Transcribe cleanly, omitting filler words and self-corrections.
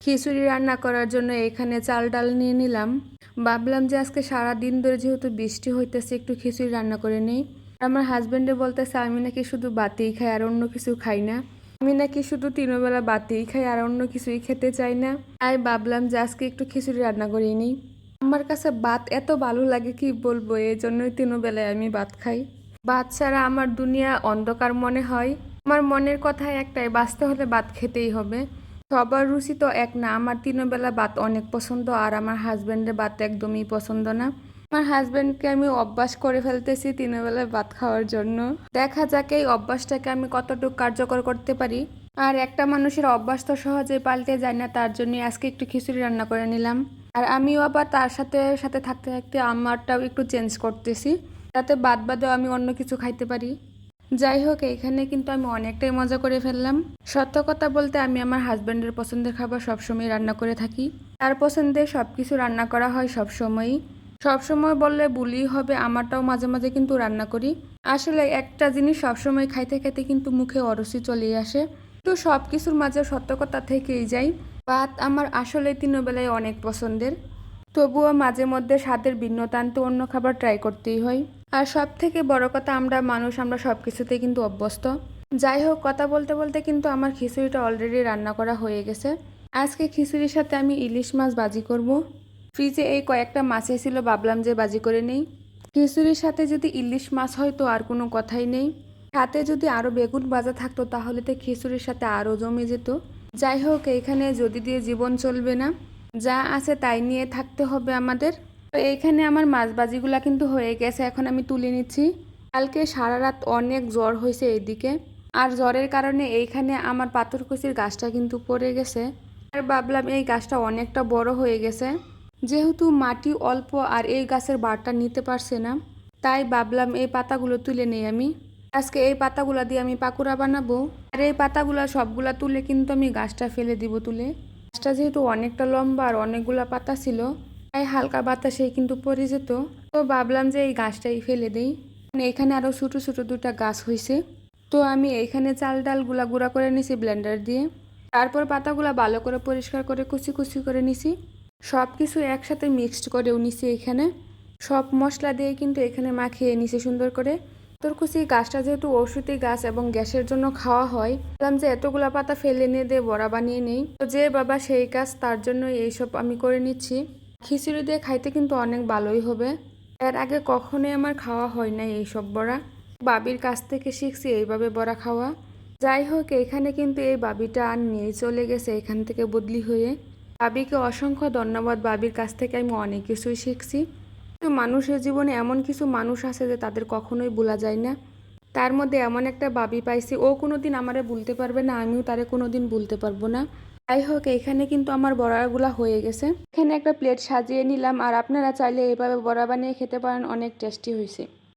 খিচুড়ি রান্না করার জন্য এখানে চাল ডাল নিয়ে নিলাম। ভাবলাম যে আজকে সারা দিন ধরে যেহেতু বৃষ্টি হইতেছে একটু খিচুড়ি রান্না করে নেই। আমার হাজবেন্ডে বলতেছে আমি নাকি শুধু বাতিই খাই আর অন্য কিছু খাই না। আমি নাকি শুধু তিনবেলা বাতিই খাই আর অন্য কিছুই খেতে চাই না। তাই ভাবলাম যে আজকে একটু খিচুড়ি রান্না করে নিই। আমার কাছে ভাত এত ভালো লাগে কি বলবো, এই জন্যই তিনবেলায় আমি ভাত খাই। ভাত ছাড়া আমার দুনিয়া অন্ধকার মনে হয়। আমার মনের কথা একটাই, বাঁচতে হলে ভাত খেতেই হবে। সবার রুচি তো এক না। আমার তিনবেলা ভাত অনেক পছন্দ আর আমার হাজবেন্ডের ভাত একদমই পছন্দ না। আমার হাজবেন্ডকে আমি অভ্যাস করে ফেলতেছি তিনবেলায় ভাত খাওয়ার জন্য। দেখা যাক এই অভ্যাসটাকে আমি কতটুকু কার্যকর করতে পারি। আর একটা মানুষের অভ্যাস তো সহজেই পাল্টে যায় না, তার জন্য আজকে একটু খিচুড়ি রান্না করে নিলাম। আর আমিও আবার তার সাথে সাথে থাকতে থাকতে আমারটাও একটু চেঞ্জ করতেছি, যাতে বাদ বাদেও আমি অন্য কিছু খাইতে পারি। যাই হোক, এইখানে কিন্তু আমি অনেকটাই মজা করে ফেললাম। সত্য কথা বলতে আমি আমার হাজব্যান্ডের পছন্দের খাবার সবসময় রান্না করে থাকি। তার পছন্দের সব কিছু রান্না করা হয় সবসময়ই। সবসময় বললে ভুলই হবে, আমারটাও মাঝে মাঝে কিন্তু রান্না করি। আসলে একটা জিনিস সবসময় খাইতে খাইতে কিন্তু মুখে অরুচি চলেই আসে। তো সব কিছুর মাঝে সত্য কথা থেকেই যাই। ভাত আমার আসলে তিনবেলায় অনেক পছন্দের। তবুও মাঝে মধ্যে স্বাদের ভিন্নতা আনতে অন্য খাবার ট্রাই করতেই হয়। আর সব থেকে বড় কথা, আমরা মানুষ, আমরা সব কিছুতে কিন্তু অভ্যস্ত। যাই হোক, কথা বলতে বলতে কিন্তু আমার খিচুড়িটা অলরেডি রান্না করা হয়ে গেছে। আজকে খিচুড়ির সাথে আমি ইলিশ মাছ ভাজি করব। ফ্রিজে এই কয়েকটা মাছ ছিল, ভাবলাম যে ভাজি করে নেই। খিচুড়ির সাথে যদি ইলিশ মাছ হয় তো আর কোনো কথাই নেই। সাথে যদি আরও বেগুন ভাজা থাকতো তাহলে তো খিচুড়ির সাথে আরও জমে যেত। যাই হোক, এইখানে যদি দিয়ে জীবন চলবে না, যা আছে তাই নিয়ে থাকতে হবে আমাদের। তো এইখানে আমার মাছ ভাজিগুলা কিন্তু হয়ে গেছে, এখন আমি তুলে নিচ্ছি। কালকে সারা রাত অনেক জ্বর হয়েছে এইদিকে, আর জ্বরের কারণে এইখানে আমার পাথরকুচির গাছটা কিন্তু পড়ে গেছে। আর ভাবলাম এই গাছটা অনেকটা বড় হয়ে গেছে, যেহেতু মাটি অল্প আর এই গাছের বারটা নিতে পারছে না, তাই ভাবলাম এই পাতাগুলো তুলে নেই আমি। আজকে এই পাতাগুলা দিয়ে আমি পাকুড়া বানাবো। আর এই পাতাগুলা সবগুলা তুলে কিন্তু আমি গাছটা ফেলে দিব তুলে। গাছটা যেহেতু অনেকটা লম্বা আর অনেকগুলা পাতা ছিল, তাই হালকা বাতাসে কিন্তু পড়ে যেত। তো ভাবলাম যে এই গাছটাই ফেলে দেই। এখানে আরও ছোটো ছোটো দুটা গাছ হয়েছে। তো আমি এইখানে চাল ডালগুলা গুঁড়া করে নিছি ব্লেন্ডার দিয়ে। তারপর পাতাগুলা ভালো করে পরিষ্কার করে কুচি কুচি করে নিছি। সব কিছু একসাথে মিক্সড করেও নিছি। এখানে সব মশলা দিয়ে কিন্তু এখানে মাখিয়ে নিছি সুন্দর করে। পাথরকুচি গাছটা যেহেতু ঔষধি গাছ এবং গ্যাসের জন্য খাওয়া হয়, বললাম যে এতগুলা পাতা ফেলে নিয়ে দিয়ে বড়া বানিয়ে নেই। তো যে বাবা সেই কাজ, তার জন্য এইসব আমি করে নিচ্ছি। খিচুড়ি দিয়ে খাইতে কিন্তু অনেক ভালোই হবে। এর আগে কখনোই আমার খাওয়া হয় না এইসব বড়া। বাবির কাছ থেকে শিখছি এইভাবে বড়া খাওয়া। যাই হোক, এখানে কিন্তু এই বাবিটা আর নিয়ে চলে গেছে এখান থেকে বদলি হয়ে। বাবিকে অসংখ্য ধন্যবাদ, বাবির কাছ থেকে আমি অনেক কিছুই শিখছি। কিন্তু মানুষের জীবনে এমন কিছু মানুষ আছে যে তাদের কখনোই ভোলা যায় না। তার মধ্যে এমন একটা বাবি পাইছি, ও কোনোদিন আমারে ভুলতে পারবে না, আমিও তারে কোনোদিন ভুলতে পারবো না। যাই হোক, এখানে কিন্তু আমার বড়াগুলা হয়ে গেছে। এখানে একটা প্লেট সাজিয়ে নিলাম, আর আপনারা চাইলে এইভাবে বড়া বানিয়ে খেতে পারেন, অনেক টেস্টি হয়েছে।